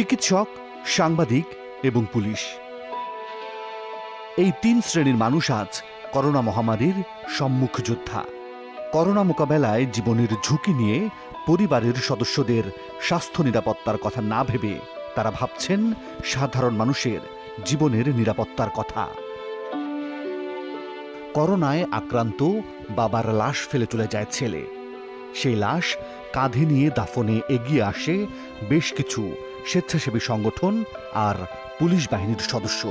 চিকিৎসক, সাংবাদিক এবং পুলিশ। এই ৩ শ্রেণীর মানুষ আজ করোনা মহামারীর সম্মুখ যোদ্ধা। করোনা মোকাবেলায় জীবনের ঝুঁকি নিয়ে পরিবারের সদস্যদের স্বাস্থ্য নিরাপত্তার কথা না ভেবে তারা ভাবছেন সাধারণ মানুষের জীবনের নিরাপত্তার কথা। করোনায় আক্রান্ত বাবার লাশ ফেলে চলে যায় ছেলে। সেই লাশ কাঁধে নিয়ে দাফনে এগিয়ে আসে বেশ কিছু স্বেচ্ছাসেবী সংগঠন আর পুলিশ বাহিনীর সদস্য।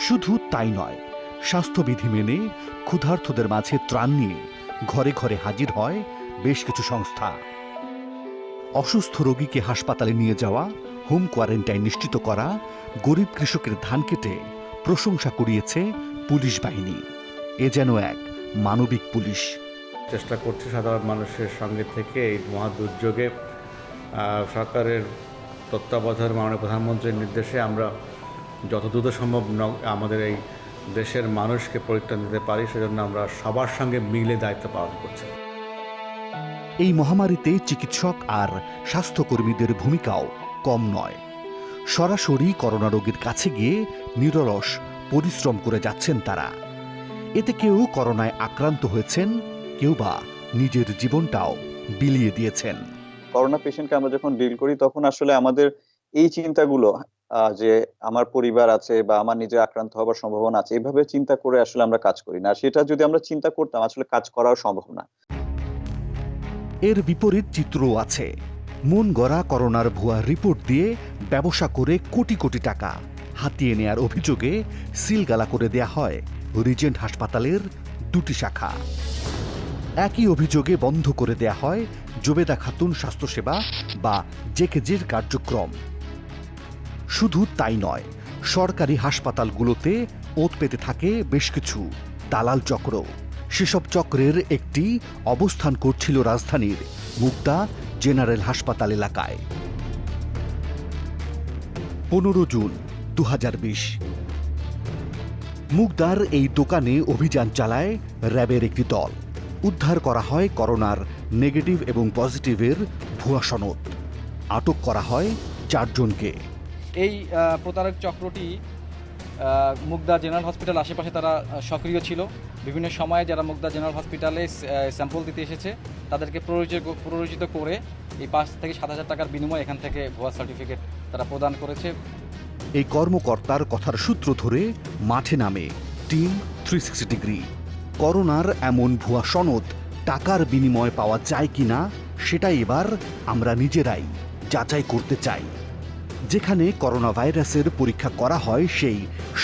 শুধু তাই নয়, স্বাস্থ্যবিধি মেনে ক্ষুধার্তদের মাঝে ত্রাণ নিয়ে ঘরে ঘরে হাজির হয় বেশ কিছু সংস্থা। অসুস্থ রোগীকে হাসপাতালে নিয়ে যাওয়া, হোম কোয়ারেন্টাইন নিশ্চিত করা, গরিব কৃষকের ধান কেটে প্রশংসা কুড়িয়েছে পুলিশ বাহিনী। এ যেন এক মানবিক পুলিশ। চেষ্টা করছে সাধারণ মানুষের সঙ্গে থেকে এই মহা দুর্যোগে সরকারের তত্ত্বাবধানে মাননীয় প্রধানমন্ত্রীর নির্দেশে আমরা যত দ্রুত সম্ভব আমাদের এই দেশের মানুষকে পরিত্রাণ দিতে পারি, সেজন্য আমরা সবার সঙ্গে মিলে দায়িত্ব পালন করছি। এই মহামারীতে চিকিৎসক আর স্বাস্থ্যকর্মীদের ভূমিকাও কম নয়। সরাসরি করোনা রোগীর কাছে গিয়ে নিরলস পরিশ্রম করে যাচ্ছেন তারা। এতে কেউ করোনায় আক্রান্ত হয়েছেন, কেউ বা নিজের জীবনটাও বিলিয়ে দিয়েছেন। করোনা পেশেন্টকে আমরা যখন ডিল করি তখন আসলে আমাদের এই চিন্তাগুলো যে আমার পরিবার আছে বা আমার নিজের আক্রান্ত হওয়ার সম্ভাবনা আছে, এইভাবে চিন্তা করে আসলে আমরা কাজ করি না। সেটা যদি আমরা চিন্তা করতাম আসলে কাজ করাও সম্ভব না। এর বিপরীত চিত্রও আছে। মন গড়া করোনার ভুয়া রিপোর্ট দিয়ে ব্যবসা করে কোটি কোটি টাকা হাতিয়ে নেয়ার অভিযোগে সিলগালা করে দেয়া হয় রিজেন্ট হাসপাতালের 2টি শাখা। একই অভিযোগে বন্ধ করে দেয়া হয় জুবেদা খাতুন স্বাস্থ্যসেবা বা জেকেজির কার্যক্রম। শুধু তাই নয়, সরকারি হাসপাতালগুলোতে ওত পেতে থাকে বেশ কিছু দালাল চক্র। সেসব চক্রের একটি অবস্থান করছিল রাজধানীর মুগদা জেনারেল হাসপাতাল এলাকায়। 15 জুন 2020 মুগদার এই দোকানে অভিযান চালায় র্যাবের একটি দল। উদ্ধার করা হয় করোনার নেগেটিভ এবং পজিটিভের ভুয়া সনদ। আটক করা হয় 4 জনকে। এই প্রতারক চক্রটি মুগদা জেনারেল হসপিটাল আশেপাশে তারা সক্রিয় ছিল। বিভিন্ন সময়ে যারা মুগদা জেনারেল হসপিটালে স্যাম্পল দিতে এসেছে তাদেরকে প্ররোচিত করে এই 5 থেকে 7,000 টাকার বিনিময়ে এখান থেকে ভুয়া সার্টিফিকেট তারা প্রদান করেছে। এই কর্মকর্তার কথার সূত্র ধরে মাঠে নামে টিম 360 ডিগ্রি। করোনার এমন ভুয়া সনদ টাকার বিনিময়ে পাওয়া যায় কিনা সেটাই এবার আমরা নিজেরাই যাচাই করতে চাই। যেখানে করোনা ভাইরাসের পরীক্ষা করা হয় সেই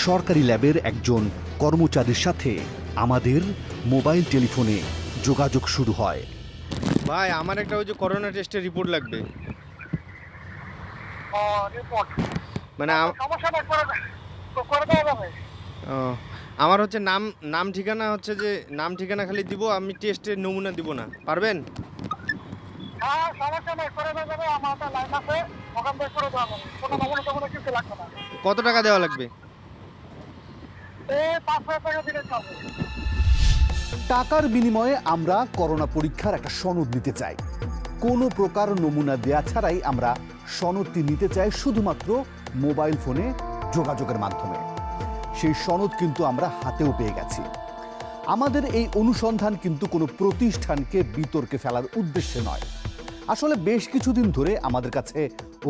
সরকারি ল্যাবের একজন কর্মচারীর সাথে আমাদের মোবাইল টেলিফোনে যোগাযোগ শুরু হয়। ভাই, আমার একটা ওই যে করোনা টেস্টের রিপোর্ট লাগবে। মানে আমার হচ্ছে নাম ঠিকানা হচ্ছে যে নাম ঠিকানা খালি দিব, আমি টেস্টের নমুনা দিব না। পারবেন? কত টাকা দেওয়া লাগবে? টাকার বিনিময়ে আমরা করোনা পরীক্ষার একটা সনদ নিতে চাই। কোনো প্রকার নমুনা দেয়া ছাড়াই আমরা সনদটি নিতে চাই শুধুমাত্র মোবাইল ফোনে যোগাযোগের মাধ্যমে। সেই সনদ কিন্তু আমরা হাতেও পেয়ে গেছি। আমাদের এই অনুসন্ধান কিন্তু কোনো প্রতিষ্ঠানকে বিতর্কে ফেলার উদ্দেশ্যে নয়। আসলে বেশ কিছুদিন ধরে আমাদের কাছে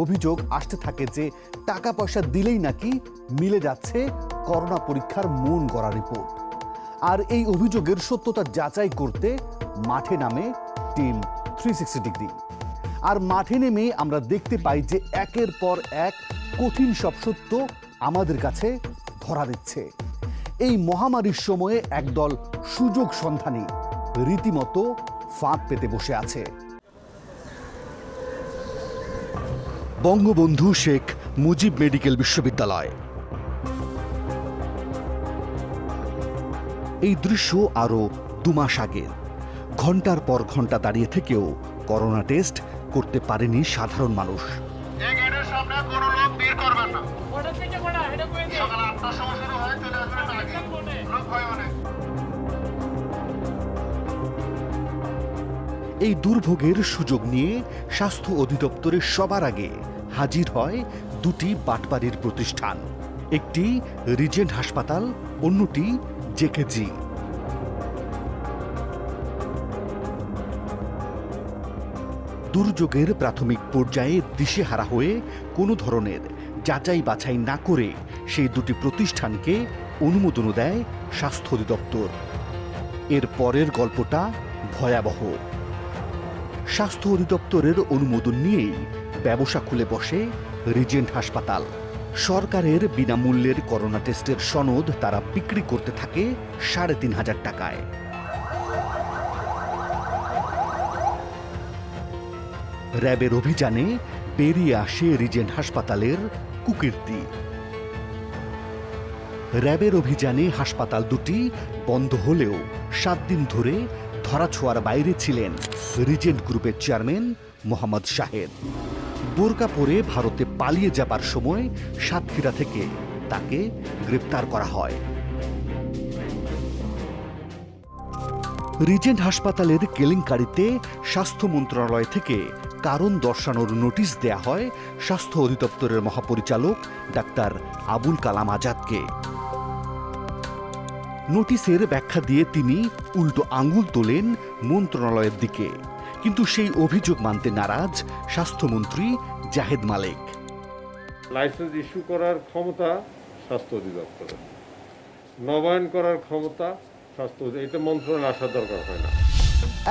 অভিযোগ আসতে থাকে যে টাকা পয়সা দিলেই নাকি মিলে যাচ্ছে করোনা পরীক্ষার মন গড়া রিপোর্ট। আর এই অভিযোগের সত্যতা যাচাই করতে মাঠে নামে টিম 360 ডিগ্রি। আর মাঠে নেমে আমরা দেখতে পাই যে একের পর এক কঠিন সব সত্য আমাদের কাছে ধরা দিচ্ছে। এই মহামারীর সময়ে একদল সুযোগ সন্ধানী রীতিমতো ফাঁদ পেতে বসে আছে। বঙ্গবন্ধু শেখ মুজিব মেডিকেল বিশ্ববিদ্যালয়। এই দৃশ্য আরো 2 মাস আগের। ঘন্টার পর ঘন্টা দাঁড়িয়ে থেকেও করোনা টেস্ট করতে পারেনি সাধারণ মানুষ। এই দুর্ভোগের সুযোগ নিয়ে স্বাস্থ্য অধিদপ্তরের সবার আগে হাজির হয় দুটি বাটপাড়ির প্রতিষ্ঠান, একটি রিজেন্ট হাসপাতাল, অন্যটি জেকেজি। দুর্যোগের প্রাথমিক পর্যায়ে দিশেহারা হয়ে কোনো ধরনের যাচাই বাছাই না করে সেই দুটি প্রতিষ্ঠানকে অনুমোদনও দেয় স্বাস্থ্য অধিদপ্তর। এর পরের গল্পটা ভয়াবহ। স্বাস্থ্য অধিদপ্তরের অনুমোদন নিয়েই ব্যবসা খুলে বসে রিজেন্ট হাসপাতাল। সরকারের বিনামূল্যের করোনা টেস্টের সনদ তারা বিক্রি করতে থাকে ৩৫০০ টাকায়। র্যাবের অভিযানে বেরিয়ে আসে রিজেন্ট হাসপাতালের কুকীর্তি। র্যাবের অভিযানে হাসপাতাল দুটি বন্ধ হলেও ৭ দিন ধরে ধরাছোঁয়ার বাইরে ছিলেন রিজেন্ট গ্রুপের চেয়ারম্যান মোহাম্মদ শাহেদ। বোরকা পরে ভারতে পালিয়ে যাবার সময় সাতক্ষীরা থেকে তাকে গ্রেপ্তার করা হয়। রিজেন্ট হাসপাতালের কেলেঙ্কারিতে স্বাস্থ্য মন্ত্রণালয় থেকে কারণ দর্শানোর নোটিশ দেয়া হয় স্বাস্থ্য অধিদপ্তরের মহাপরিচালক ডাক্তার আবুল কালাম আজাদকে। নোটিশের ব্যাখ্যা দিয়ে তিনি উল্টো আঙুল তোলেন মন্ত্রণালয়ের দিকে, কিন্তু সেই অভিযোগ মানতে নারাজ স্বাস্থ্যমন্ত্রী জাহেদ মালেক। লাইসেন্স ইস্যু করার ক্ষমতা স্বাস্থ্য অধিদপ্তরের, নবায়ন করার ক্ষমতা স্বাস্থ্য, এটা মন্ত্রণালয়ে আসার দরকার হয় না।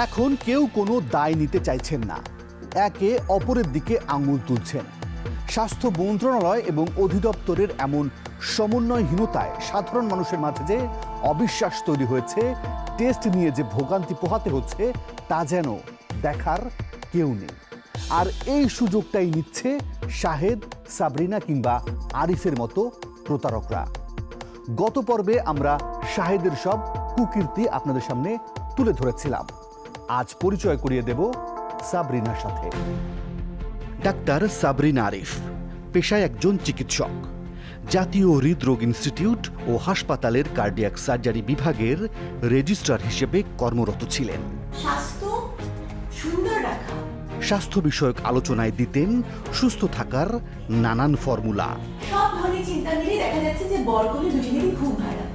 এখন কেউ কোনো দায় নিতে চাইছেন না, একে অপরের দিকে আঙুল তুলছেন। স্বাস্থ্য মন্ত্রণালয় এবং অধিদপ্তরের এমন সমন্বয়হীনতায় সাধারণ মানুষের মাঝে যে অবিশ্বাস তৈরি হয়েছে, টেস্ট নিয়ে যে ভোগান্তি পোহাতে হচ্ছে, তা যেন দেখার কেউ নেই। আর এই সুযোগটাই নিচ্ছে শাহেদ, সাবরিনা কিংবা আরিফের মতো প্রতারকরা। গত পর্বে আমরা শাহেদের সব কুকীর্তি আপনাদের সামনে তুলে ধরেছিলাম। আজ পরিচয় করিয়ে দেব সাবরিনার সাথে। ডাক্তার সাবরিনা আরিফ পেশায় একজন চিকিৎসক। জাতীয় হৃদরোগ ইনস্টিটিউট ও হাসপাতালের কার্ডিয়াক সার্জারি বিভাগের রেজিস্ট্রার হিসেবে কর্মরত ছিলেন। স্বাস্থ্য সুন্দর রাখা, স্বাস্থ্য বিষয়ক আলোচনায় দিতেন সুস্থ থাকার নানান ফর্মুলা। সব ধরনের চিন্তা মিলে দেখা যাচ্ছে যে বরকনে দুজনেরই ঘুম ভাড়া,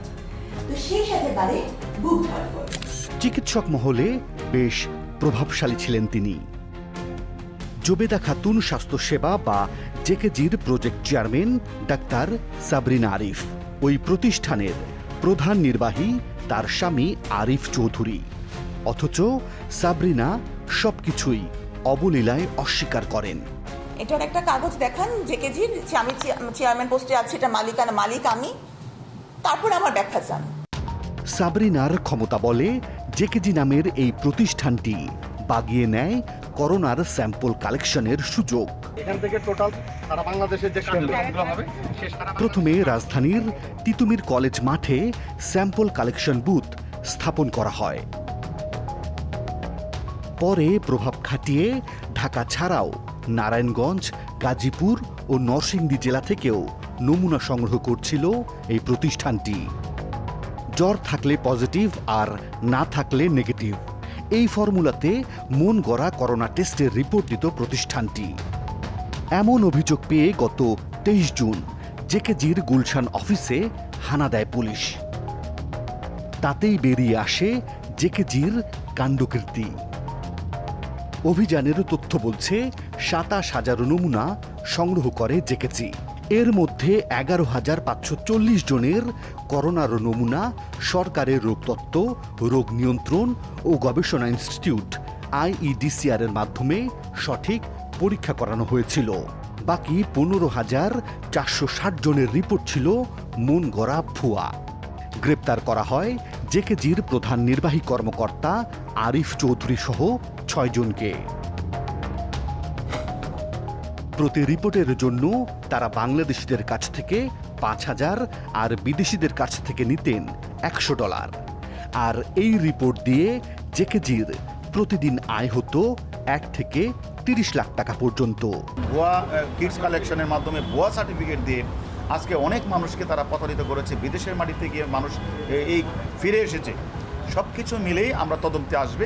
তো সেই সাথে বাড়ে বুক ধড়ফড়। চিকিৎসক মহলে বেশ প্রভাবশালী ছিলেন তিনি। জোবেদা খাতুন স্বাস্থ্য সেবা বা জেকেজির project chairman doctor Sabrina Arif. ওই প্রতিষ্ঠানের প্রধান নির্বাহী তার স্বামী আরিফ চৌধুরী। অথচ সাবরিনা সবকিছুই অবলীলায় অস্বীকার করেন। এটার একটা কাগজ দেখান জেকেজির, যে আমি চেয়ারম্যান পোস্টে আছি, এটা মালিক আমি, তারপর আমার ব্যাখ্যা চান। সাবরিনার ক্ষমতা বলে জেকেজি নামের এই প্রতিষ্ঠানটি বাগিয়ে নেয় করোনার স্যাম্পল কালেকশনের সুযোগ। প্রথমে রাজধানীর তিতুমির কলেজ মাঠে স্যাম্পল কালেকশন বুথ স্থাপন করা হয়। পরে প্রভাব খাটিয়ে ঢাকা ছাড়াও নারায়ণগঞ্জ, গাজীপুর ও নরসিংদী জেলা থেকেও নমুনা সংগ্রহ করছিল এই প্রতিষ্ঠানটি। জ্বর থাকলে পজিটিভ আর না থাকলে নেগেটিভ, এই ফর্মুলাতে মন গড়া করোনা টেস্টের রিপোর্ট দিত প্রতিষ্ঠানটি। এমন অভিযোগ পেয়ে গত 23 জুন জেকেজির গুলশান অফিসে হানা দেয় পুলিশ। তাতেই বেরিয়ে আসে জেকেজির কাণ্ডকীর্তি। অভিযানের তথ্য বলছে ২৭,০০০ নমুনা সংগ্রহ করে জেকেজি। এর মধ্যে ১১,৫৪০ জনের করোনার নমুনা সরকারের রোগতত্ত্ব, রোগ নিয়ন্ত্রণ ও গবেষণা ইনস্টিটিউট IEDCR এর মাধ্যমে সঠিক পরীক্ষা করানো হয়েছিল। বাকি ১৫,৪৬০ জনের রিপোর্ট ছিল মন গড়া ভুয়া। গ্রেপ্তার করা হয় জেকেজির প্রধান নির্বাহী কর্মকর্তা আরিফ চৌধুরী সহ ৬ জনকে। প্রতি রিপোর্টের জন্য তারা বাংলাদেশিদের কাছ থেকে ৫,০০০ আর বিদেশিদের কাছ থেকে নিতেন $১০০। আর এই রিপোর্ট দিয়ে জেকেজির প্রতিদিন আয় হতো ১ থেকে ৩০ লাখ টাকা পর্যন্ত। ভুয়া কিটস কালেকশনের মাধ্যমে ভুয়া সার্টিফিকেট দিয়ে আজকে অনেক মানুষকে তারা প্রতারিত করেছে। বিদেশের মাটিতে গিয়ে মানুষ এই ফিরে এসেছে। সব কিছু মিলেই আমরা তদন্তে আসবে।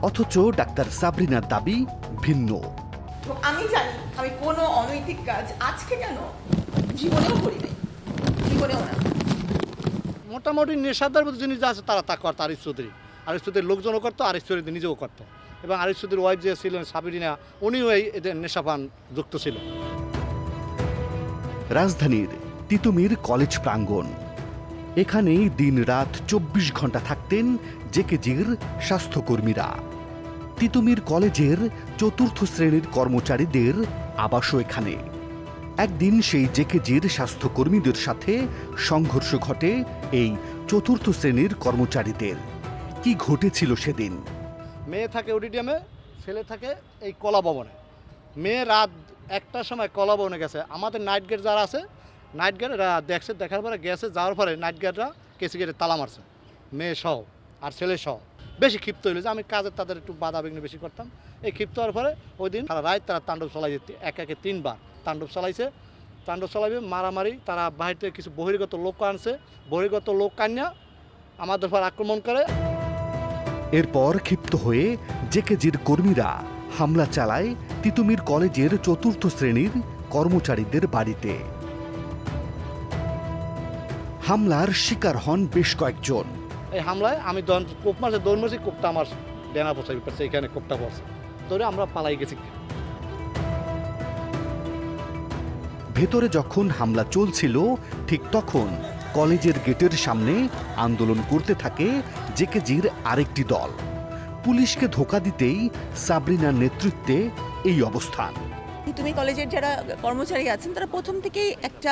অথচ ডাক্তার সাবরিনার দাবি ভিন্ন। এবং আমি জানি আমি কোনো অনৈতিক কাজ আজকে কেন জীবনেও করি নাই, জীবনেও না। মোটামুটি নেশাদার মতো জিনিস যা আছে তারা তা করতো আরিফ চৌধুরী। আরিফ চৌধুরীর লোকজনও করতো, আরিফ চৌধুরী নিজেও করতো। এবং আরিফ চৌধুরীর ওয়াইফ যে ছিলেন সাবরিনা, উনিও এই এদের নেশাপান যুক্ত ছিল। রাজধানীর তিতুমির কলেজ প্রাঙ্গণ, এখানেই দিন রাত 24 ঘন্টা থাকতেন জেকেজির স্বাস্থ্যকর্মীরা। তিতুমির কলেজের 4র্থ শ্রেণীর কর্মচারীদের আবাসও এখানে। একদিন সেই জেকেজির স্বাস্থ্যকর্মীদের সাথে সংঘর্ষ ঘটে এই 4র্থ শ্রেণীর কর্মচারীদের। কি ঘটেছিল সেদিন? মেয়ে থাকে অডিটিয়ামে, ছেলে থাকে এই কলা ভবনে। মেয়ে রাত 1টার সময় কলা ভবনে গেছে। আমাদের নাইট গার্ড যারা আছে, নাইট গার্ড এরা দেখছে, দেখার পরে গেছে, যাওয়ার পরে নাইট গার্ডরা কেসি গেটে তালা মারছে, মেয়ে সহ আর ছেলে সহ। বেশি ক্ষিপ্ত হইলো যে আমি কাজের তাদের একটু বাধা বিঘ্ন বেশি করতাম। এই ক্ষিপ্ত হওয়ার পরে ওই দিন সারা রাত তারা তাণ্ডব চালাইছে, একে 3বার তাণ্ডব চালাইছে। তাণ্ডব চালাইবে মারামারি, তারা বাহির থেকে কিছু বহির্গত লোক আনছে, বহির্গত লোক কান্যা আমাদের উপর আক্রমণ করে। এরপর ক্ষিপ্ত হয়ে জেকেজির কর্মীরা হামলা চালায় তিতুমির কলেজের 4র্থ শ্রেণীর কর্মচারীদের বাড়িতে। হামলার শিকার হন বেশ কয়েকজন। এই হামলায় আমি কোপ মারছে, দৌড় মারছি, কোপটা আমার ডেনা পচাই পড়ছে, এখানে কোপটা পড়ছে। ধরে আমরা পালাই গেছি। ভেতরে যখন হামলা চলছিল ঠিক তখন কলেজের গেটের সামনে আন্দোলন করতে থাকে জেকেজির আরেকটি দল। পুলিশকে ধোঁকা দিতেই সাবরিনার নেতৃত্বে এই অবস্থান। তুমি কলেজের যারা কর্মচারী আছেন তারা প্রথম থেকেই একটা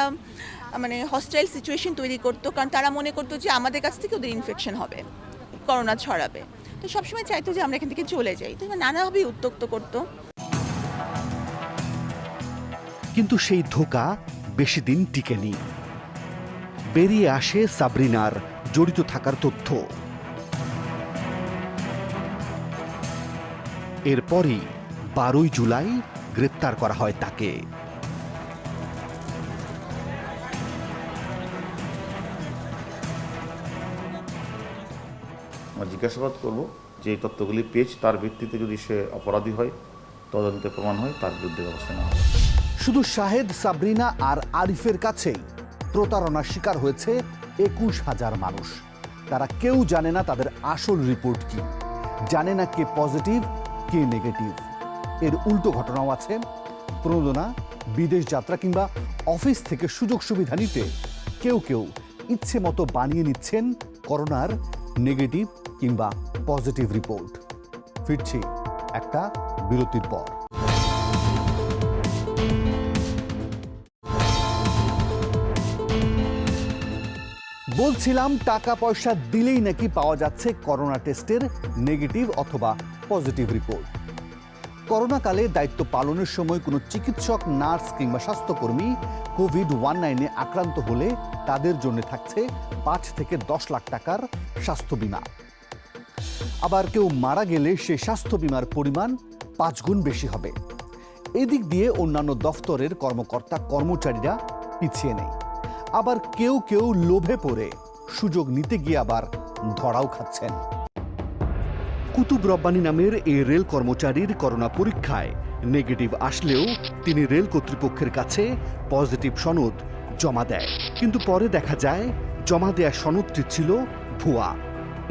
হস্টাইল সিচুয়েশন তৈরি করতো, কারণ তারা মনে করতো যে আমাদের কাছ থেকে ওদের ইনফেকশন হবে, করোনা ছড়াবে। তো সবসময় চাইতো যে আমরা এখান থেকে চলে যাই, তো নানাভাবেই উত্ত্যক্ত করতো। কিন্তু সেই ধোঁকা বেশি দিন টিকেনি। বেরিয়ে আসে সাবরিনার জড়িত থাকার তথ্য। এরপরই 12ই জুলাই গ্রেপ্তার করা হয় তাকে। আমরা জিজ্ঞাসাবাদ করব যে এই তথ্যগুলি পেয়েছি, তার ভিত্তিতে যদি সে অপরাধী হয়, তদন্তে প্রমাণ হয়, তার বিরুদ্ধে ব্যবস্থা নেওয়া হবে। শুধু শাহেদ, সাবরিনা আর আরিফের কাছেই প্রতারণার শিকার হয়েছে 21,000 মানুষ। তারা কেউ জানে না তাদের আসল রিপোর্ট কি, জানে না কে পজিটিভ কে নেগেটিভ। এর উল্টো ঘটনাও আছে। প্রণোদনা, বিদেশ যাত্রা কিংবা অফিস থেকে সুযোগ সুবিধা নিতে কেউ কেউ ইচ্ছে মতো বানিয়ে নিচ্ছেন করোনার নেগেটিভ কিংবা পজিটিভ রিপোর্ট। ফিরছি একটা বিরতির পর। বলছিলাম টাকা পয়সা দিলেই নাকি পাওয়া যাচ্ছে করোনা টেস্টের নেগেটিভ অথবা পজিটিভ রিপোর্ট। করোনাকালে দায়িত্ব পালনের সময় কোনো চিকিৎসক, নার্স কিংবা স্বাস্থ্যকর্মী কোভিড-19 আক্রান্ত হলে তাদের জন্য থাকছে 5 থেকে 10 লাখ টাকার স্বাস্থ্য বীমা। আবার কেউ মারা গেলে সেই স্বাস্থ্য বীমার পরিমাণ 5 গুণ বেশি হবে। এদিক দিয়ে অন্যান্য দফতরের কর্মকর্তা কর্মচারীরা পিছিয়ে নেই। আবার কেউ কেউ লোভে পড়ে সুযোগ নিতে গিয়ে আবার ধরাও খাচ্ছেন। কুতুব রব্বানী নামের এই রেল কর্মচারীর করোনা পরীক্ষায় নেগেটিভ আসলেও তিনি রেল কর্তৃপক্ষের কাছে পজিটিভ সনদ জমা দেয়, কিন্তু পরে দেখা যায় জমা দেয়া সনদটি ছিল ভুয়া।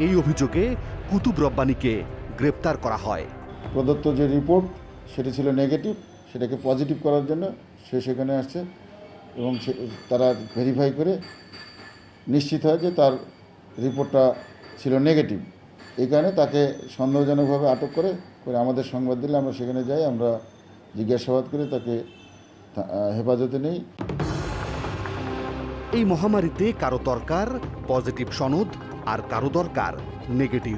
এই অভিযোগে কুতুব রব্বানীকে গ্রেপ্তার করা হয়। প্রদত্ত যে রিপোর্ট সেটা ছিল নেগেটিভ, সেটাকে পজিটিভ করার জন্য সে সেখানে আসছে এবং তারা ভেরিফাই করে নিশ্চিত হয় যে তার রিপোর্টটা ছিল নেগেটিভ। এই কারণে তাকে সন্দেহজনকভাবে আটক করে আমাদের সংবাদ দিলে আমরা সেখানে যাই, আমরা জিজ্ঞাসাবাদ করে তাকে হেফাজতে নেই। এই মহামারীতে কারো দরকার পজিটিভ সনদ আর কারো দরকার নেগেটিভ।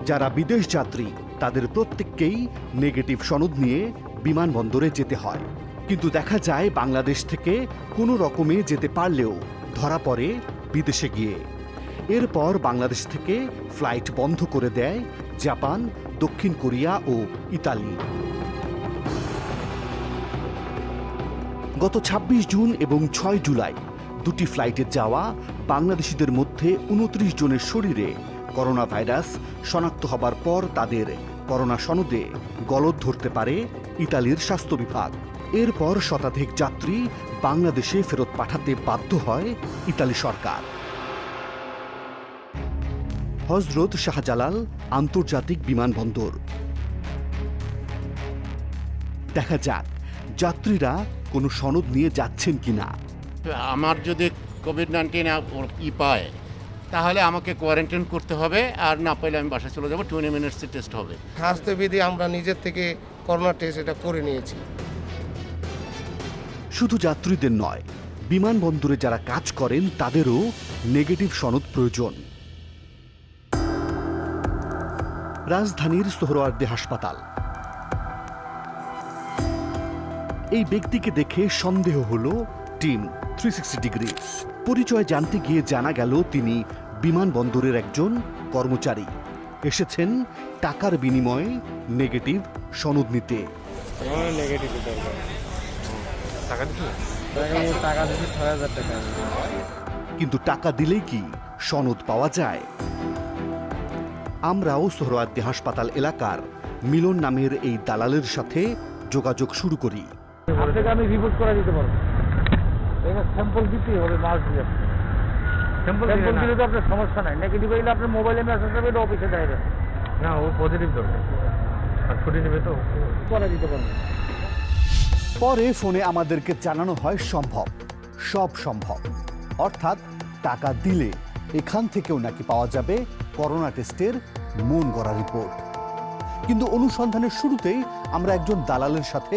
যারা বিদেশ যাত্রী তাদের প্রত্যেককেই নেগেটিভ সনদ নিয়ে বিমানবন্দরে যেতে হয়, কিন্তু দেখা যায় বাংলাদেশ থেকে কোনো রকমে যেতে পারলেও ধরা পড়ে বিদেশে গিয়ে। এরপর বাংলাদেশ থেকে ফ্লাইট বন্ধ করে দেয় জাপান, দক্ষিণ কোরিয়া ও ইতালি। গত 26 জুন এবং 6 জুলাই দুটি ফ্লাইটে যাওয়া বাংলাদেশিদের মধ্যে 29 জনের শরীরে করোনা ভাইরাস শনাক্ত হবার পর তাদের করোনা সনদে গলদ ধরতে পারে ইতালির স্বাস্থ্য বিভাগ। এরপর শতাধিক যাত্রী বাংলাদেশে ফেরত পাঠাতে বাধ্য হয় ইতালি সরকার। হযরত শাহজালাল আন্তর্জাতিক বিমানবন্দর। দেখা যাক যাত্রীরা কোনো সনদ নিয়ে যাচ্ছেন কিনা। আমার যদি কোভিড-19 পায় তাহলে আমাকে কোয়ারেন্টাইন করতে হবে, আর না পাইলে আমি বাসায় চলে যাবো। 20 মিনিটসে টেস্ট হবে। স্বাস্থ্যবিধি আমরা নিজের থেকে করোনা টেস্ট এটা করে নিয়েছি। শুধু যাত্রীদের নয়, বিমানবন্দরে যারা কাজ করেন তাদেরও নেগেটিভ সনদ প্রয়োজন। রাজধানীর সোহরাওয়ার্দী হাসপাতাল। এই ব্যক্তিকে দেখে সন্দেহ হলো টিম 360 ডিগ্রি। পরিচয় জানতে গিয়ে জানা গেল তিনি বিমানবন্দরের একজন কর্মচারী, এসেছেন টাকার বিনিময়ে নেগেটিভ সনদ নিতে। কিন্তু টাকা দিলেই কি সনদ পাওয়া যায়? আমরাও সোহরাওয়ার্দী হাসপাতাল এলাকার মিলন নামের এই দালালের সাথে যোগাযোগ শুরু করি। আপনাকে আমি রিপোর্ট করে দিতে পারবো। এবার স্যাম্পল দিতেই হবে, মাস দিয়ে স্যাম্পল দিলে তো আপনার সমস্যা নাই। নেগেটিভ হইলে আপনার মোবাইলে মেসেজ যাবে, এটা অফিসে দেয় না। ও পজিটিভ দরকার, আর ছুটি নেবে তো করে দিতে পারবো। পরে ফোনে আমাদেরকে জানানো হয় সম্ভব, সব সম্ভব। অর্থাৎ টাকা দিলে এখান থেকেও নাকি পাওয়া যাবে করোনা টেস্টের মন গড়া রিপোর্ট। কিন্তু অনুসন্ধানের শুরুতেই আমরা একজন দালালের সাথে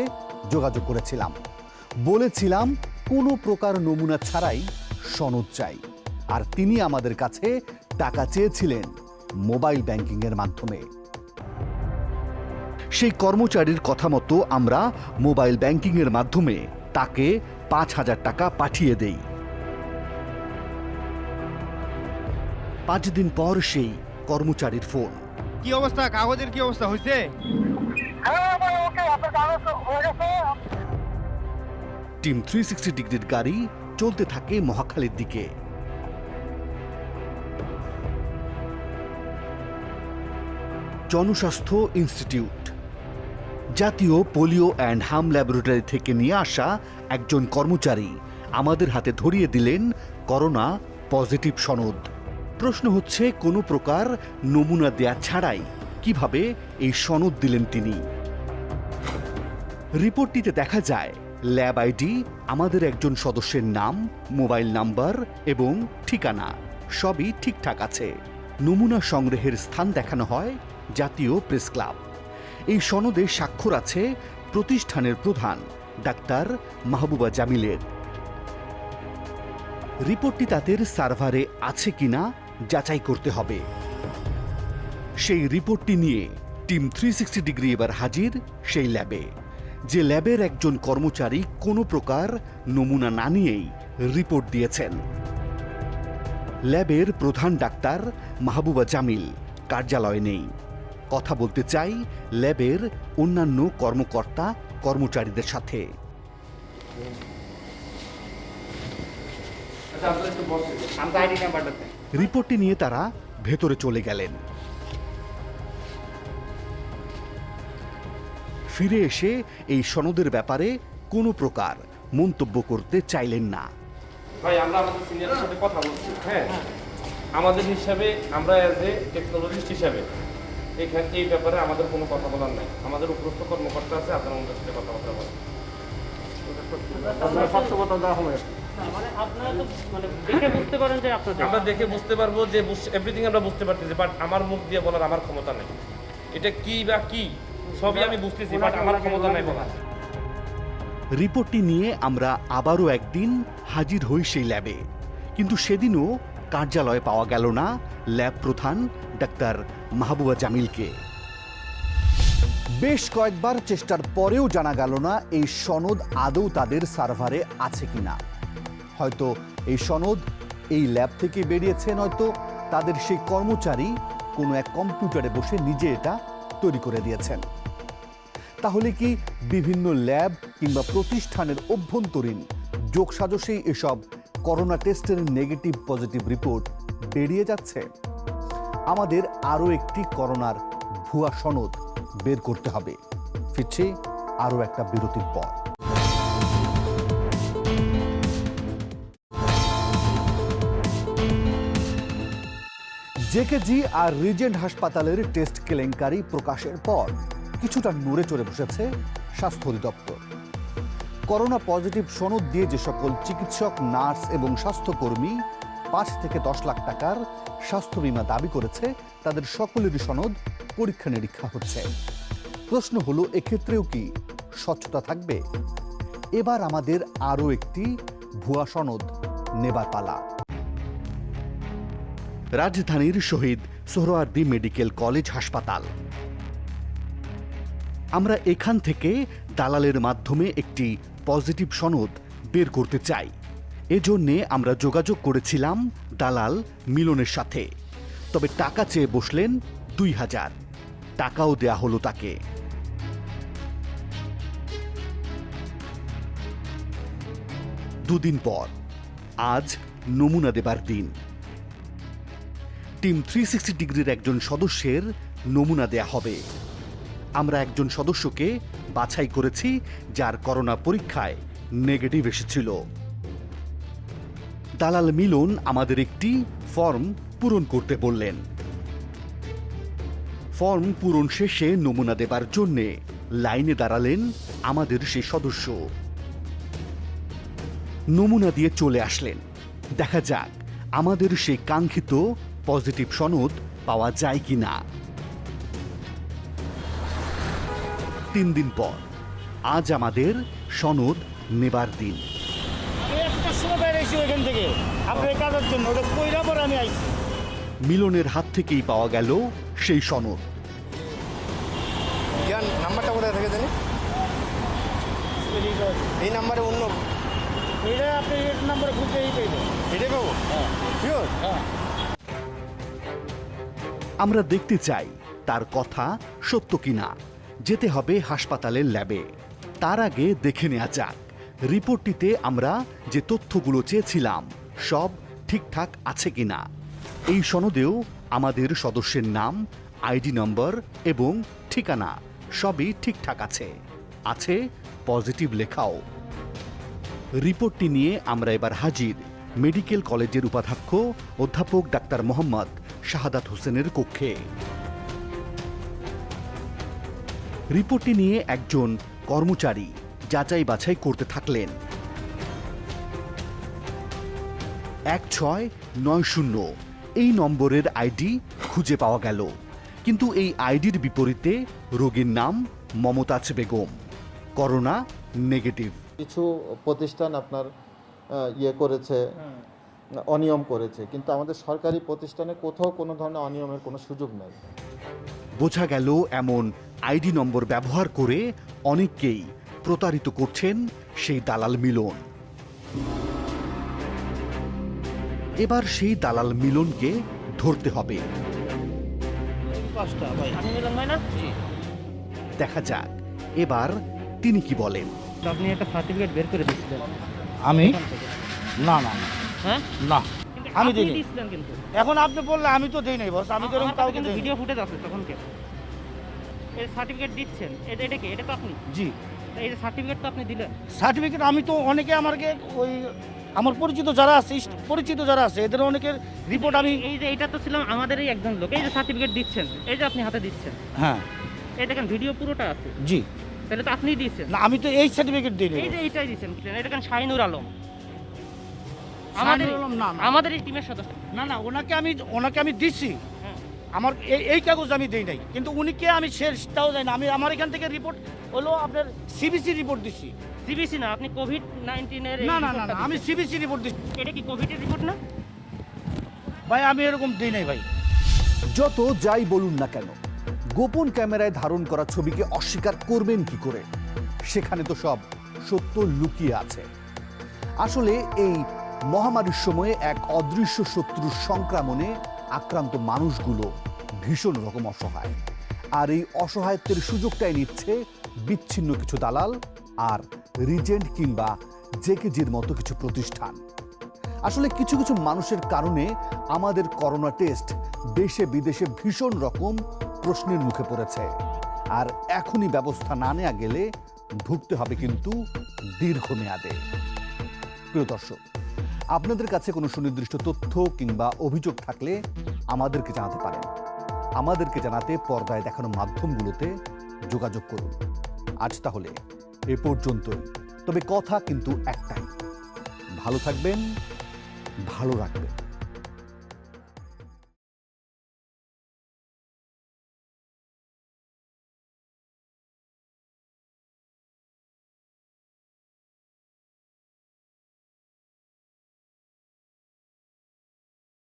যোগাযোগ করেছিলাম, বলেছিলাম কোনো প্রকার নমুনা ছাড়াই সনদ চাই, আর তিনি আমাদের কাছে টাকা চেয়েছিলেন মোবাইল ব্যাংকিং এর মাধ্যমে। সেই কর্মচারীর কথা মতো আমরা মোবাইল ব্যাংকিং এর মাধ্যমে তাকে 5,000 টাকা পাঠিয়ে দেই। 5 দিন পর সেই কর্মচারীর ফোন। কি অবস্থা, কাগজের কি অবস্থা হয়েছে? টিম 360 ডিগ্রির গাড়ি চলতে থাকে মহাখালীর দিকে। জনস্বাস্থ্য ইনস্টিটিউট, জাতীয় পোলিও অ্যান্ড হাম ল্যাবরেটরি থেকে নিয়ে আসা একজন কর্মচারী আমাদের হাতে ধরিয়ে দিলেন করোনা পজিটিভ সনদ। প্রশ্ন হচ্ছে, কোনো প্রকার নমুনা দেয়া ছাড়াই কিভাবে এই সনদ দিলেন তিনি? রিপোর্টটিতে দেখা যায় ল্যাব আইডি, আমাদের একজন সদস্যের নাম, মোবাইল নাম্বার এবং ঠিকানা সবই ঠিকঠাক আছে। নমুনা সংগ্রহের স্থান দেখানো হয় জাতীয় প্রেস ক্লাব। এই সনদে স্বাক্ষর আছে প্রতিষ্ঠানের প্রধান ডাক্তার মাহবুবা জামিলের। রিপোর্টটি তাদের সার্ভারে আছে কিনা যাচাই করতে হবে। সেই রিপোর্টটি নিয়ে টিম 360 ডিগ্রি এবার হাজির সেই ল্যাবে, যে ল্যাবের একজন কর্মচারী কোনো প্রকার নমুনা না নিয়েই রিপোর্ট দিয়েছেন। ল্যাবের প্রধান ডাক্তার মাহবুবা জামিল কার্যালয়ে নেই। কথা বলতে চাই ল্যাবের অন্যান্য কর্মকর্তা কর্মচারীদের সাথে। রিপোর্টটি নিয়ে তারা ভেতরে চলে গেলেন। ফিরে এসে এই সনদের ব্যাপারে কোনো প্রকার মন্তব্য করতে চাইলেন না। ভাই, আমরা আমাদের সিনিয়রের সাথে কথা বলছি। হ্যাঁ, আমাদের হিসাবে আমরা অ্যাজ এ টেকনোলজিস্ট হিসাবে এই ব্যাপারে আমাদের কোনো কথা বলার নাই। আমাদের উপরস্থ কর্মকর্তা আছে, আপনারা আমাদের সাথে কথাবার্তা বলেন। আমরা দেখে বুঝতে পারবো যে এভরিথিং আমরা বুঝতে পারতেছি, বাট আমার মুখ দিয়ে বলার আমার ক্ষমতা নেই। এটা কি বা কি সবই আমি বুঝতেছি, বাট আমার ক্ষমতা নেই বলার। রিপোর্টটি নিয়ে আমরা আবারও একদিন হাজির হই সেই ল্যাবে, কিন্তু সেদিনও কার্যালয়ে পাওয়া গেল না ল্যাব প্রধান ডাক্তার মাহবুবা জামিলকে। বেশ কয়েকবার চেষ্টার পরেও জানা গেল না এই সনদ আদৌ তাদের সার্ভারে আছে কিনা। হয়তো এই সনদ এই ল্যাব থেকে বেরিয়েছে, নয়তো তাদের সেই কর্মচারী কোনো এক কম্পিউটারে বসে নিজে এটা তৈরি করে দিয়েছেন। তাহলে কি বিভিন্ন ল্যাব কিংবা প্রতিষ্ঠানের অভ্যন্তরীণ যোগসাজশেই এসব করোনা টেস্টের নেগেটিভ পজিটিভ রিপোর্ট বেরিয়ে যাচ্ছে? আমাদের আরও একটি করোনার ভুয়া সনদ বের করতে হবে। ফিরছি আরও একটা বিরতির পর। জেকেজি আর রিজেন্ট হাসপাতালের টেস্ট কেলেঙ্কারি প্রকাশের পর কিছুটা নড়ে চড়ে বসেছে স্বাস্থ্য অধিদপ্তর। করোনা পজিটিভ সনদ দিয়ে যে সকল চিকিৎসক, নার্স এবং স্বাস্থ্যকর্মী 5 থেকে 10 লাখ টাকার স্বাস্থ্য বীমা দাবি করেছে, তাদের সকলেরই সনদ পরীক্ষা নিরীক্ষা হচ্ছে। প্রশ্ন হলো, এক্ষেত্রেও কি স্বচ্ছতা থাকবে? এবার আমাদের আরও একটি ভুয়া সনদ নেবার পালা। রাজধানীর শহীদ সোহরাওয়ার্দী মেডিকেল কলেজ হাসপাতাল। আমরা এখান থেকে দালালের মাধ্যমে একটি পজিটিভ সনদ বের করতে চাই। এজন্যে আমরা যোগাযোগ করেছিলাম দালাল মিলনের সাথে। তবে টাকা চেয়ে বসলেন 2000 টাকাও দেয়া হলো তাকে। দুদিন পর আজ নমুনা দেবার দিন। টিম 360 ডিগ্রির একজন সদস্যের নমুনা দেয়া হবে। আমরা একজন সদস্যকে বাছাই করেছি যার করোনা পরীক্ষায় নেগেটিভ এসেছিল। দালাল মিলন আমাদের একটি ফর্ম পূরণ করতে বললেন। ফর্ম পূরণ শেষে নমুনা দেবার জন্যে লাইনে দাঁড়ালেন আমাদের সেই সদস্য। নমুনা দিয়ে চলে আসলেন। দেখা যাক আমাদের সেই কাঙ্ক্ষিত পজিটিভ সনদ পাওয়া যায় কিনা। 3 দিন পর আজ আমাদের সনদ নেবার দিন। মিলনের হাত থেকেই পাওয়া গেল সেই সনদ। নাম্বারটা কোথায় থেকে জানি? এই নাম্বারে অন্য এটাই পাবো। আমরা দেখতে চাই তার কথা সত্য কিনা। যেতে হবে হাসপাতালের ল্যাবে। তার আগে দেখে নেওয়া যাক রিপোর্টটিতে আমরা যে তথ্যগুলো চেয়েছিলাম সব ঠিকঠাক আছে কিনা। এই সনদেও আমাদের সদস্যের নাম, আইডি নম্বর এবং ঠিকানা সবই ঠিকঠাক আছে। আছে পজিটিভ লেখাও। রিপোর্টটি নিয়ে আমরা এবার হাজির মেডিকেল কলেজের উপাধ্যক্ষ অধ্যাপক ডাক্তার মোহাম্মদ শাহাদাত হোসেনের কক্ষে। রিপোর্টটি নিয়ে একজন কর্মচারী যাচাই বাছাই করতে থাকলেন। 1690 এই নম্বরের আইডি খুঁজে পাওয়া গেল, কিন্তু এই আইডির বিপরীতে রোগীর নাম মমতাজ বেগম, করোনা নেগেটিভ। কিছু প্রতিষ্ঠান আপনার করেছে, অনিয়ম করেছে, কিন্তু আমাদের সরকারি প্রতিষ্ঠানে কোথাও কোনো ধরনের অনিয়মের কোনো সুযোগ নেই। বোঝা গেল এমন আইডি নম্বর ব্যবহার করে অনেককেই প্রতারিত করছেন সেই দালাল মিলন। এবার সেই দালাল মিলনকে ধরতে হবে। দেখা যাক এবার তিনি কি বলেন। আপনি একটা সার্টিফিকেট বের করে দিয়েছিলেন। আমি না না হ্যাঁ না আমি আপনি দিয়েছিলেন কিন্তু এখন আপনি বললে আমি তো দেই নাই বস। আমি তো কাউকে কিন্তু ভিডিও ফুটেজ আছে তখন কে এই সার্টিফিকেট দিচ্ছেন? এটা কি? এটা তো আপনি? জি। এই যে সার্টিফিকেট তো আপনি দিলেন। সার্টিফিকেট আমি তো অনেকে আমাকে ওই আমার পরিচিত যারা আছে এদের অনেকের রিপোর্ট আমি এই যে এটা তো ছিলাম আমাদেরই একজন লোক। এই যে সার্টিফিকেট দিচ্ছেন, এই যে আপনি হাতে দিচ্ছেন, হ্যাঁ এই দেখেন ভিডিও পুরোটা আছে। জি। তাহলে তো আপনিই দিয়েছেন। না আমি তো এই সার্টিফিকেট দিই নাই। এই যে এইটাই দিয়েছেন। এটা দেখেন শাহিনুর আলম, আমাদের এই টিমের সদস্য। না না ওনাকে আমি দিছি। আমার এই কাগজ আমি দেই নাই, কিন্তু উনি কে আমি সেটাও জানি না। আমি আমার এখান থেকে রিপোর্ট হলো আপনার সিবিসি রিপোর্ট দিছি। সিবিসি না, আপনি কোভিড-19 এর না না না আমি সিবিসি রিপোর্ট দিছি। এটা কি কোভিডের রিপোর্ট না ভাই? আমি এরকম দিই নাই ভাই। যত যাই বলুন না কেন, গোপন ক্যামেরায় ধারণ করা ছবিকে অস্বীকার করবেন কি করে? সেখানে তো সব সত্য লুকিয়ে আছে। আসলে এই মহামারীর সময়ে এক অদৃশ্য শত্রুর সংক্রমণে আক্রান্ত মানুষগুলো ভীষণ রকম অসহায়। আর এই অসহায়ত্বের সুযোগটাই নিচ্ছে বিচ্ছিন্ন কিছু দালাল আর রিজেন্ট কিংবা জেকেজির মতো কিছু প্রতিষ্ঠান। আসলে কিছু কিছু মানুষের কারণে আমাদের করোনা টেস্ট দেশে বিদেশে ভীষণ রকম প্রশ্নের মুখে পড়েছে, আর এখনই ব্যবস্থা না নেওয়া গেলে ভুগতে হবে কিন্তু দীর্ঘমেয়াদে। প্রিয় দর্শক, আপনাদের কাছে কোনো সুনির্দিষ্ট তথ্য কিংবা অভিযোগ থাকলে আমাদেরকে জানাতে পারেন। আমাদেরকে জানাতে পর্দায় দেখানো মাধ্যমগুলোতে যোগাযোগ করুন। আজ তাহলে এ পর্যন্তই, তবে কথা কিন্তু একটাই, ভালো থাকবেন, ভালো রাখবেন।